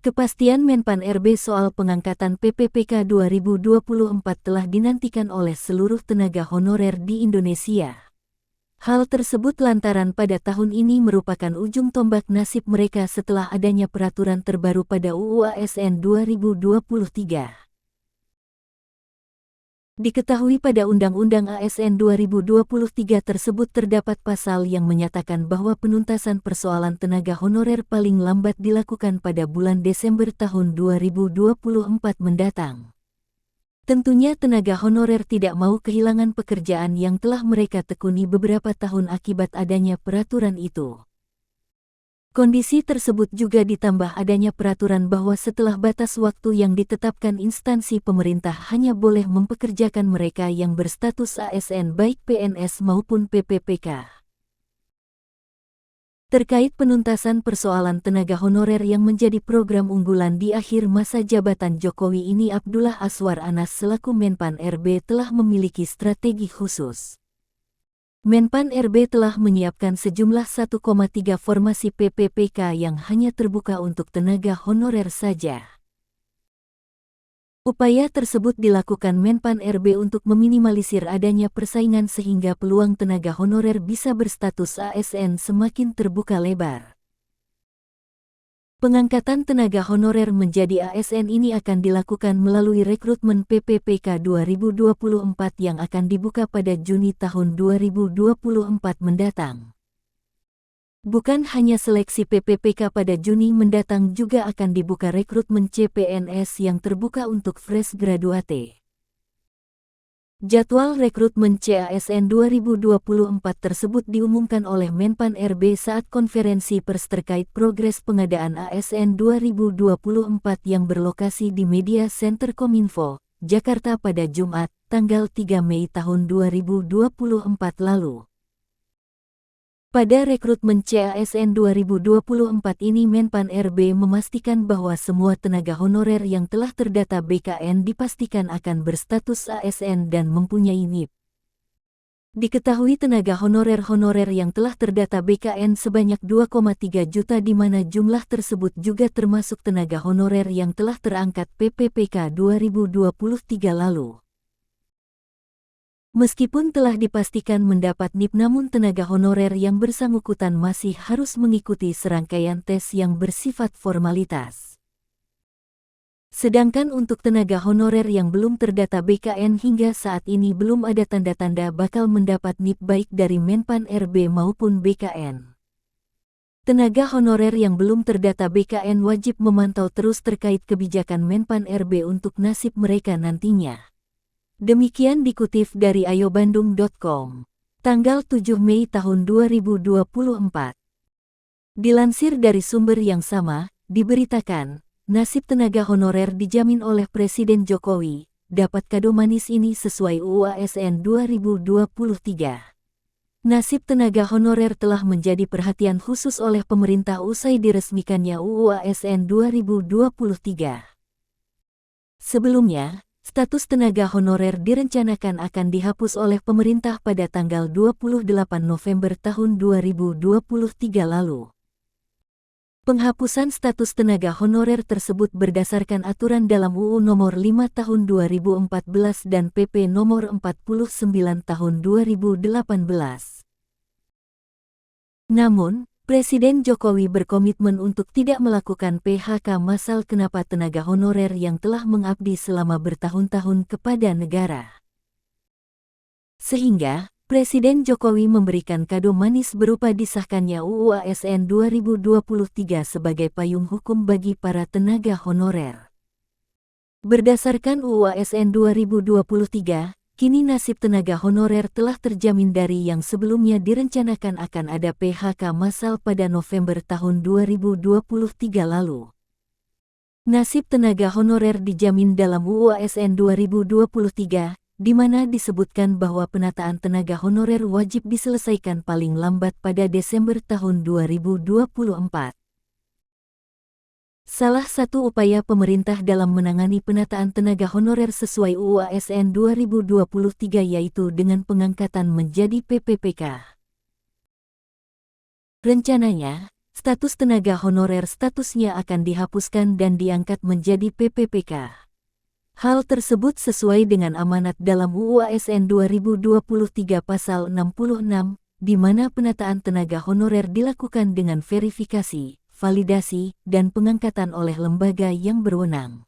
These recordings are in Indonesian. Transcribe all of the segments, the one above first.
Kepastian Menpan RB soal pengangkatan PPPK 2024 telah dinantikan oleh seluruh tenaga honorer di Indonesia. Hal tersebut lantaran pada tahun ini merupakan ujung tombak nasib mereka setelah adanya peraturan terbaru pada UU ASN 2023. Diketahui pada Undang-Undang ASN 2023 tersebut terdapat pasal yang menyatakan bahwa penuntasan persoalan tenaga honorer paling lambat dilakukan pada bulan Desember tahun 2024 mendatang. Tentunya tenaga honorer tidak mau kehilangan pekerjaan yang telah mereka tekuni beberapa tahun akibat adanya peraturan itu. Kondisi tersebut juga ditambah adanya peraturan bahwa setelah batas waktu yang ditetapkan instansi pemerintah hanya boleh mempekerjakan mereka yang berstatus ASN baik PNS maupun PPPK. Terkait penuntasan persoalan tenaga honorer yang menjadi program unggulan di akhir masa jabatan Jokowi ini, Abdullah Azwar Anas selaku Menpan RB telah memiliki strategi khusus. Menpan RB telah menyiapkan sejumlah 1,3 formasi PPPK yang hanya terbuka untuk tenaga honorer saja. Upaya tersebut dilakukan Menpan RB untuk meminimalisir adanya persaingan sehingga peluang tenaga honorer bisa berstatus ASN semakin terbuka lebar. Pengangkatan tenaga honorer menjadi ASN ini akan dilakukan melalui rekrutmen PPPK 2024 yang akan dibuka pada Juni tahun 2024 mendatang. Bukan hanya seleksi PPPK pada Juni mendatang, juga akan dibuka rekrutmen CPNS yang terbuka untuk fresh graduate. Jadwal rekrutmen CASN 2024 tersebut diumumkan oleh Menpan RB saat konferensi pers terkait progres pengadaan ASN 2024 yang berlokasi di Media Center Kominfo, Jakarta pada Jumat, tanggal 3 Mei tahun 2024 lalu. Pada rekrutmen CASN 2024 ini Menpan RB memastikan bahwa semua tenaga honorer yang telah terdata BKN dipastikan akan berstatus ASN dan mempunyai NIP. Diketahui tenaga honorer yang telah terdata BKN sebanyak 2,3 juta, di mana jumlah tersebut juga termasuk tenaga honorer yang telah terangkat PPPK 2023 lalu. Meskipun telah dipastikan mendapat NIP, namun tenaga honorer yang bersangkutan masih harus mengikuti serangkaian tes yang bersifat formalitas. Sedangkan untuk tenaga honorer yang belum terdata BKN hingga saat ini belum ada tanda-tanda bakal mendapat NIP baik dari Menpan RB maupun BKN. Tenaga honorer yang belum terdata BKN wajib memantau terus terkait kebijakan Menpan RB untuk nasib mereka nantinya. Demikian dikutip dari ayobandung.com, tanggal 7 Mei tahun 2024. Dilansir dari sumber yang sama, diberitakan, nasib tenaga honorer dijamin oleh Presiden Jokowi, dapat kado manis ini sesuai UU ASN 2023. Nasib tenaga honorer telah menjadi perhatian khusus oleh pemerintah usai diresmikannya UU ASN 2023. Sebelumnya, status tenaga honorer direncanakan akan dihapus oleh pemerintah pada tanggal 28 November tahun 2023 lalu. Penghapusan status tenaga honorer tersebut berdasarkan aturan dalam UU Nomor 5 Tahun 2014 dan PP Nomor 49 Tahun 2018. Namun, Presiden Jokowi berkomitmen untuk tidak melakukan PHK massal kenapa tenaga honorer yang telah mengabdi selama bertahun-tahun kepada negara. Sehingga, Presiden Jokowi memberikan kado manis berupa disahkannya UU ASN 2023 sebagai payung hukum bagi para tenaga honorer. Berdasarkan UU ASN 2023, kini nasib tenaga honorer telah terjamin dari yang sebelumnya direncanakan akan ada PHK massal pada November tahun 2023 lalu. Nasib tenaga honorer dijamin dalam UU ASN 2023, di mana disebutkan bahwa penataan tenaga honorer wajib diselesaikan paling lambat pada Desember tahun 2024. Salah satu upaya pemerintah dalam menangani penataan tenaga honorer sesuai UU ASN 2023 yaitu dengan pengangkatan menjadi PPPK. Rencananya, status tenaga honorer statusnya akan dihapuskan dan diangkat menjadi PPPK. Hal tersebut sesuai dengan amanat dalam UU ASN 2023 Pasal 66, di mana penataan tenaga honorer dilakukan dengan verifikasi, validasi, dan pengangkatan oleh lembaga yang berwenang.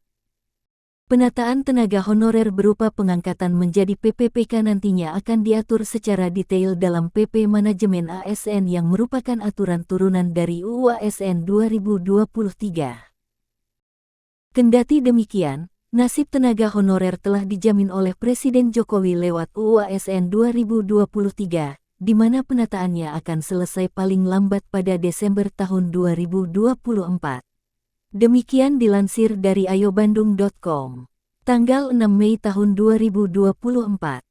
Penataan tenaga honorer berupa pengangkatan menjadi PPPK nantinya akan diatur secara detail dalam PP Manajemen ASN yang merupakan aturan turunan dari UU ASN 2023. Kendati demikian, nasib tenaga honorer telah dijamin oleh Presiden Jokowi lewat UU ASN 2023, di mana penataannya akan selesai paling lambat pada Desember tahun 2024. Demikian dilansir dari ayobandung.com, tanggal 6 Mei tahun 2024.